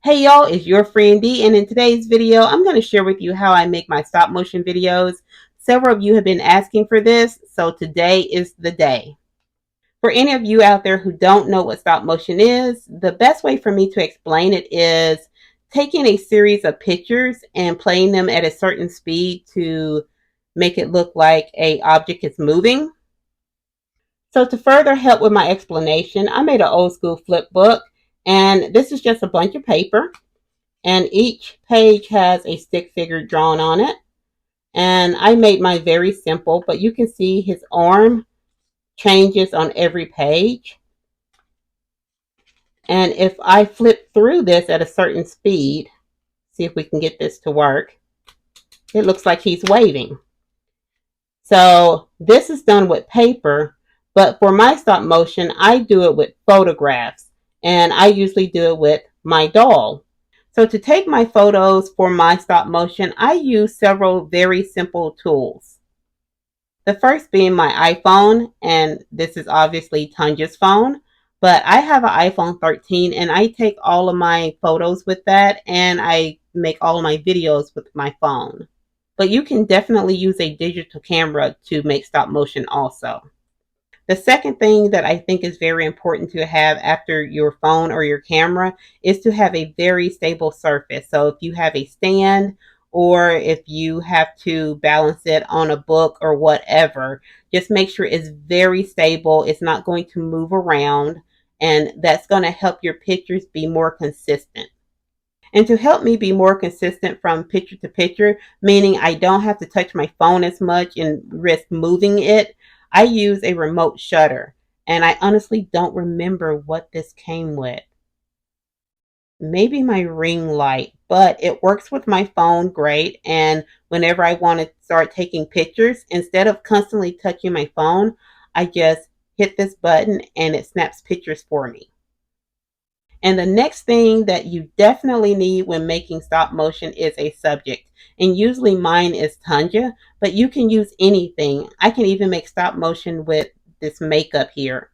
Hey y'all, it's your friend D, and in today's video, I'm going to share with you how I make my stop motion videos. Several of you have been asking for this, so today is the day. For any of you out there who don't know what stop motion is, the best way for me to explain it is taking a series of pictures and playing them at a certain speed to make it look like a object is moving. So to further help with my explanation, I made an old school flip book, and this is just a bunch of paper. And each page has a stick figure drawn on it. And I made mine very simple, but you can see his arm changes on every page. And if I flip through this at a certain speed, see if we can get this to work, it looks like he's waving. So this is done with paper, but for my stop motion, I do it with photographs, and I usually do it with my doll. So to take my photos for my stop motion, I use several very simple tools. The first being my iPhone, and this is obviously Tanya's phone, but I have an iPhone 13 and I take all of my photos with that, and I make all of my videos with my phone. But you can definitely use a digital camera to make stop motion also. The second thing that I think is very important to have after your phone or your camera is to have a very stable surface. So if you have a stand or if you have to balance it on a book or whatever, just make sure it's very stable. It's not going to move around, and that's going to help your pictures be more consistent. And to help me be more consistent from picture to picture, meaning I don't have to touch my phone as much and risk moving it, I use a remote shutter. And I honestly don't remember what this came with. Maybe my ring light, but it works with my phone great. And whenever I want to start taking pictures, instead of constantly touching my phone, I just hit this button and it snaps pictures for me. And the next thing that you definitely need when making stop motion is a subject. And usually mine is Tanja, but you can use anything. I can even make stop motion with this makeup here.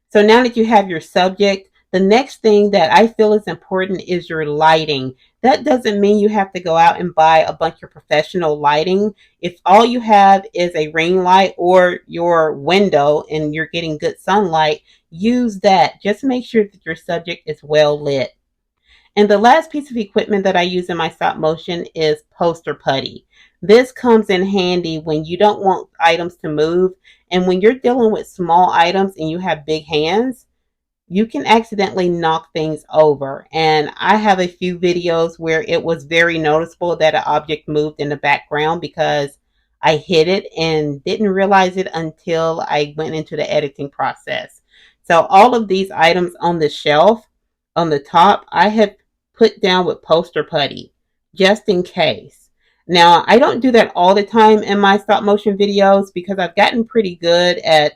So now that you have your subject, the next thing that I feel is important is your lighting. That doesn't mean you have to go out and buy a bunch of professional lighting. If all you have is a ring light or your window and you're getting good sunlight, use that. Just make sure that your subject is well lit. And the last piece of equipment that I use in my stop motion is poster putty. This comes in handy when you don't want items to move, and when you're dealing with small items and you have big hands, you can accidentally knock things over. And I have a few videos where it was very noticeable that an object moved in the background because I hit it and didn't realize it until I went into the editing process. So all of these items on the shelf on the top, I have put down with poster putty just in case. Now, I don't do that all the time in my stop motion videos because I've gotten pretty good at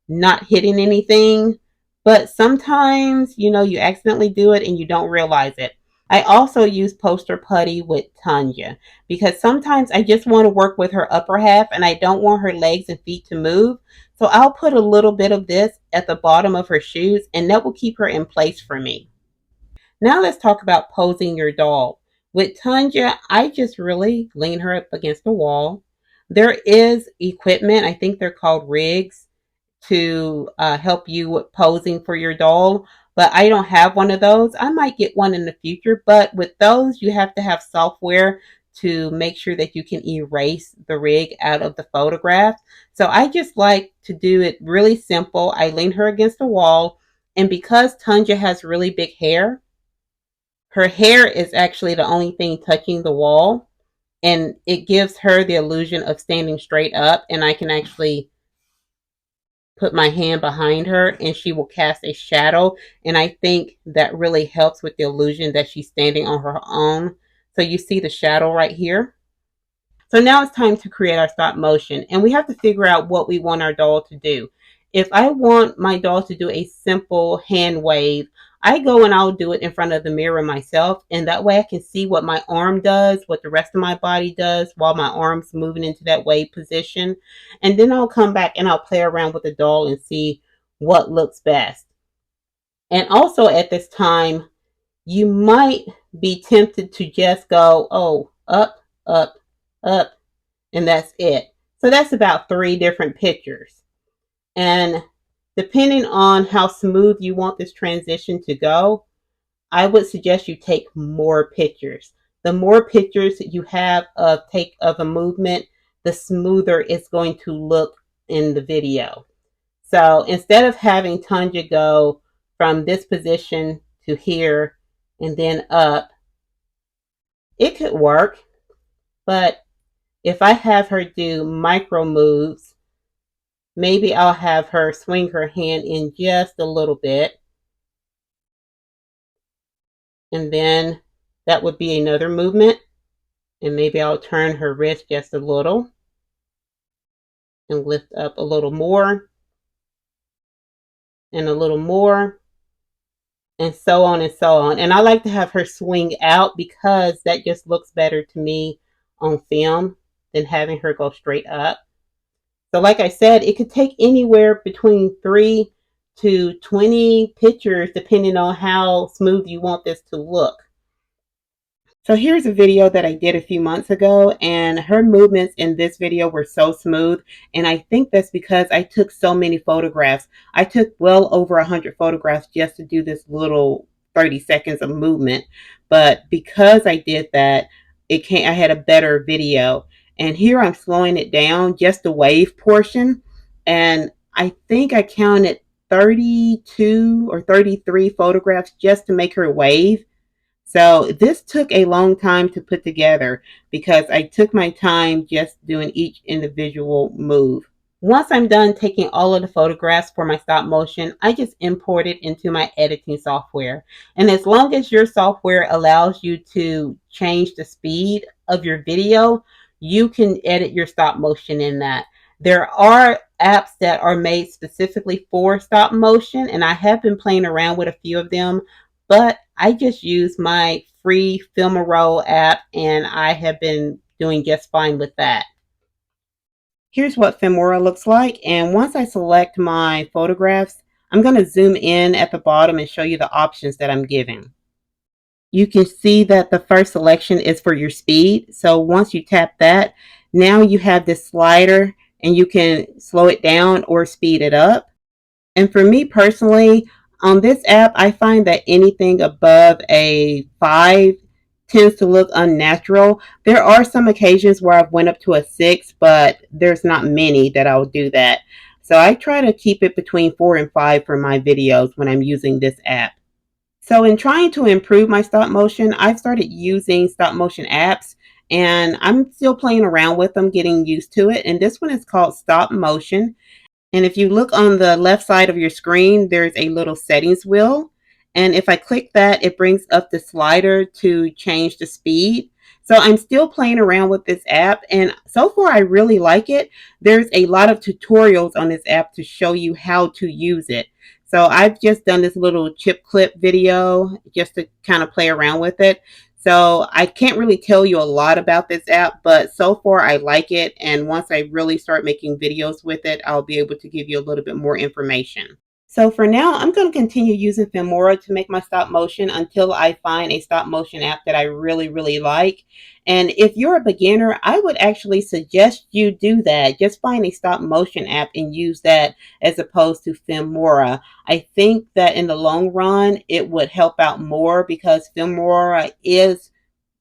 not hitting anything, but sometimes, you accidentally do it and you don't realize it. I also use poster putty with Tanya because sometimes I just want to work with her upper half and I don't want her legs and feet to move. So I'll put a little bit of this at the bottom of her shoes, and that will keep her in place for me. Now let's talk about posing your doll. With Tanja, I just really lean her up against the wall. There is equipment, I think they're called rigs, to help you with posing for your doll, but I don't have one of those. I might get one in the future, but with those, you have to have software to make sure that you can erase the rig out of the photograph. So I just like to do it really simple. I lean her against the wall, and because Tanja has really big hair, her hair is actually the only thing touching the wall, and it gives her the illusion of standing straight up, and I can actually put my hand behind her and she will cast a shadow, and I think that really helps with the illusion that she's standing on her own. So you see the shadow right here. So now it's time to create our stop motion, and we have to figure out what we want our doll to do. If I want my doll to do a simple hand wave, I go and I'll do it in front of the mirror myself, and that way I can see what my arm does, what the rest of my body does while my arm's moving into that wave position. And then I'll come back and I'll play around with the doll and see what looks best. And also at this time, you might be tempted to just go, oh, up, up, up, and that's it. So that's about 3 different pictures. And depending on how smooth you want this transition to go, I would suggest you take more pictures. The more pictures you have of a movement, the smoother it's going to look in the video. So instead of having Tanya go from this position to here and then up, it could work, but if I have her do micro moves, maybe I'll have her swing her hand in just a little bit, and then that would be another movement. And maybe I'll turn her wrist just a little and lift up a little more and a little more, and so on and so on. And I like to have her swing out because that just looks better to me on film than having her go straight up. So, like I said, it could take anywhere between 3 to 20 pictures depending on how smooth you want this to look. So here's a video that I did a few months ago, and her movements in this video were so smooth, and I think that's because I took so many photographs. I took well over 100 photographs just to do this little 30 seconds of movement, but because I did that, I had a better video. And here I'm slowing it down, just the wave portion, and I think I counted 32 or 33 photographs just to make her wave. So this took a long time to put together because I took my time just doing each individual move. Once I'm done taking all of the photographs for my stop motion, I just import it into my editing software. And as long as your software allows you to change the speed of your video, you can edit your stop motion in that. There are apps that are made specifically for stop motion, and I have been playing around with a few of them, but I just use my free Filmora app, and I have been doing just fine with that. Here's what Filmora looks like, and once I select my photographs, I'm going to zoom in at the bottom and show you the options that I'm giving. You can see that the first selection is for your speed. So once you tap that, now you have this slider and you can slow it down or speed it up. And for me personally, on this app, I find that anything above a 5 tends to look unnatural. There are some occasions where I've went up to a 6, but there's not many that I'll do that. So I try to keep it between 4 and 5 for my videos when I'm using this app. So in trying to improve my stop motion, I've started using stop motion apps, and I'm still playing around with them, getting used to it. And this one is called Stopmotion. And if you look on the left side of your screen, there's a little settings wheel. And if I click that, it brings up the slider to change the speed. So I'm still playing around with this app, and so far I really like it. There's a lot of tutorials on this app to show you how to use it. So I've just done this little chip clip video just to kind of play around with it. So I can't really tell you a lot about this app, but so far I like it. And once I really start making videos with it, I'll be able to give you a little bit more information. So for now, I'm going to continue using Filmora to make my stop motion until I find a stop motion app that I really, really like. And if you're a beginner, I would actually suggest you do that. Just find a stop motion app and use that as opposed to Filmora. I think that in the long run, it would help out more because Filmora is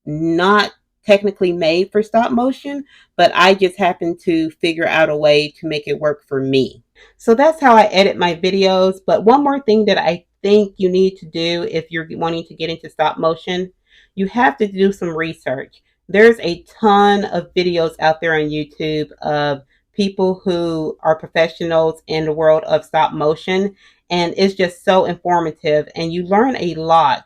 not technically made for stop motion, but I just happen to figure out a way to make it work for me. So that's how I edit my videos. But one more thing that I think you need to do if you're wanting to get into stop motion, you have to do some research. There's a ton of videos out there on YouTube of people who are professionals in the world of stop motion, and it's just so informative and you learn a lot.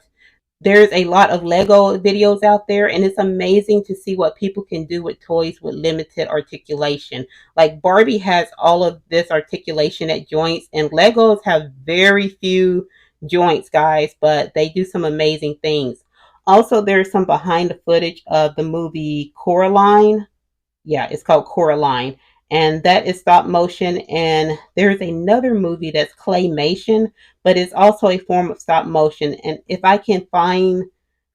There's a lot of Lego videos out there, and it's amazing to see what people can do with toys with limited articulation. Like Barbie has all of this articulation at joints, and Legos have very few joints, guys, but they do some amazing things. Also, there's some behind the footage of the movie Coraline. Yeah, it's called Coraline. and that is stop motion. And there's another movie that's claymation, but it's also a form of stop motion. And if I can find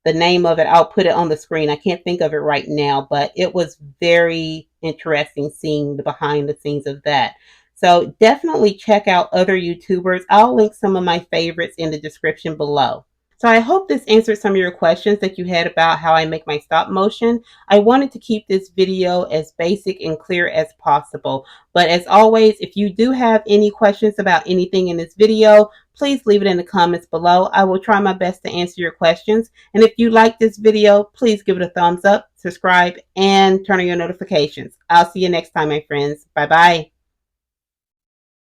the name of it, I'll put it on the screen. I can't think of it right now, but it was very interesting seeing the behind the scenes of that. So definitely check out other YouTubers. I'll link some of my favorites in the description below. So I hope this answered some of your questions that you had about how I make my stop motion. I wanted to keep this video as basic and clear as possible. But as always, if you do have any questions about anything in this video, please leave it in the comments below. I will try my best to answer your questions. And if you like this video, please give it a thumbs up, subscribe, and turn on your notifications. I'll see you next time, my friends. Bye-bye.